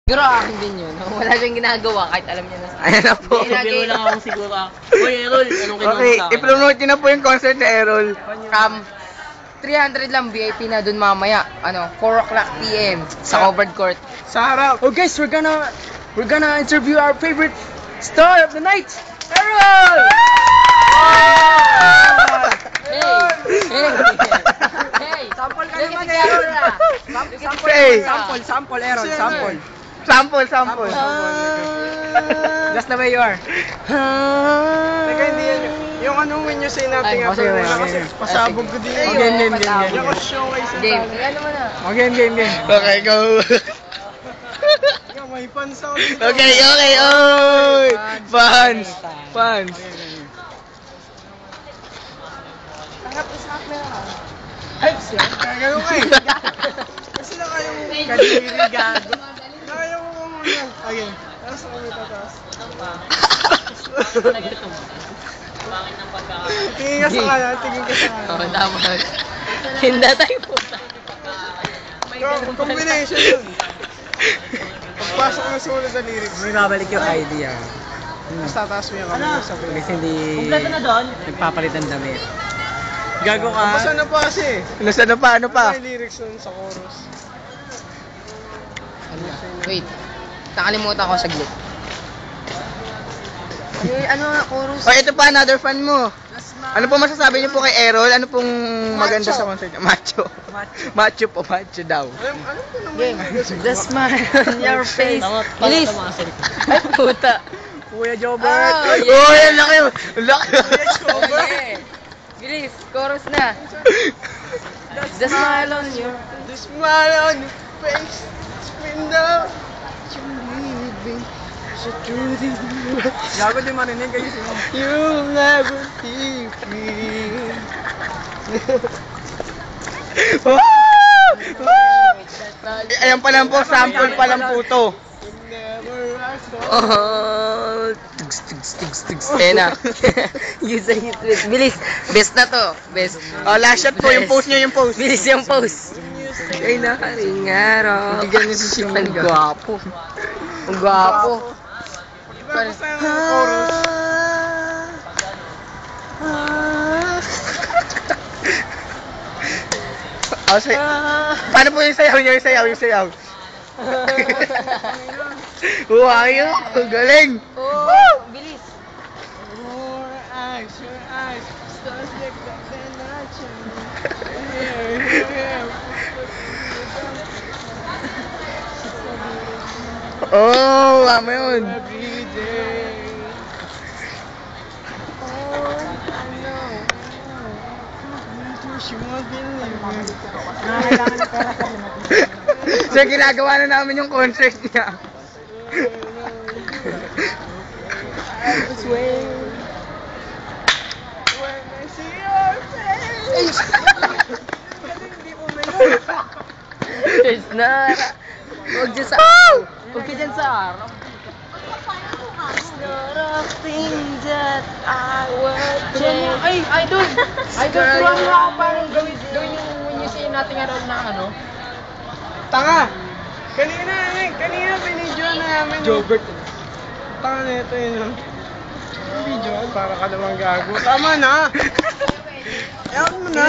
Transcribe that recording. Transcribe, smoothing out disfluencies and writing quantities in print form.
Siguro akin din yun. Wala siyang ginagawa kahit alam niya na sa Ayan na po. Biro lang ako siguro. Uy, Errol, anong kinuha Okay, sa akin? i-promote nyo na po yung concert ni Errol. 300 lang VIP na dun mamaya. 4 o'clock PM sa covered court. Sa harap. Oh guys, we're gonna interview our favorite star of the night, Errol! Hey! Sample ka Look naman, at the Errol. camera. Hey! Sample, Errol, sample. Sample. Just the way you are. Teka, hindi yan. Yung anong when you say nothing Ay, after okay, muna okay. kasi pasabog ko din. Game. Yung showcase sa Game. tabi. Ano mo na? Game. Okay, go. Ikaw, may fans ako dito. Okay. Oy! Fans. Ay, kaya ganun ka eh. Kasi na kayong kadiri, gago. Na kaya mo muna. Okay. Tapos kami tataas. Bakit ng pagkakaroon? Tingin ka sa kanan, Oo, tama. Hinda tayo po. Combination yun. Pagpasok na sulat sa lyrics. May babalik yung idea. Tapos tataas mo yung kamay sa Kasi bilis. hindi Kompleto na doon? nagpapalit ng damit. Gago ka. Basta na pa kasi. Ano pa? May lyrics nun sa chorus. Wait. Nakalimutan ko saglit. Ano nga, chorus? Oh, ito pa, another fan mo. Ano po masasabi niyo po kay Errol? Ano pong maganda sa concert niya? Macho daw. Alam ko naman yung The smile on your face. Bilis! Tama, sorry. Ay, puta. Kuya Jobert. Oh, yeah. Oh, yan laki. Laki. Oh, yeah. Bilis, chorus na. The smile on your The smile on your face, spin down, you're leaving, so truly Gago di marinig kayo sino. you'll never leave me. Woo! Ayan pa lang po, sample pa lang po to. Never ask for Oh, tigs. Ayan na. You say it with bilis. Best na to. Best. Oh, last shot po, yung pose nyo, yung pose. Bilis yung pose. Ay, nakaring araw. Hindi ganyan si Simon. Ang gwapo. Ang gwapo. Diba basta yung chorus? Oh, paano po yung sayaw niya? Yung sayaw. Wow, galing. Oh, bilis. Your eyes, stars like that, they're not shining. Here. Oh, ano yun? Every day. Oh, I know. You won't believe me. So, ginagawa na namin yung concert niya. I swear. When I see your face. Kasi hindi mo may There's na. Huwag dyan sa Huwag ka dyan sa araw. Not a thing that I would change. Ay, idol, turuan mo ako parang gawin yung when you say nothing at all na ano. Tanga! Kanina binidyo na namin yung... Jobert. Tanga na ito yun. Yung video, para ka naman gago. Tama na! Ayaw mo na!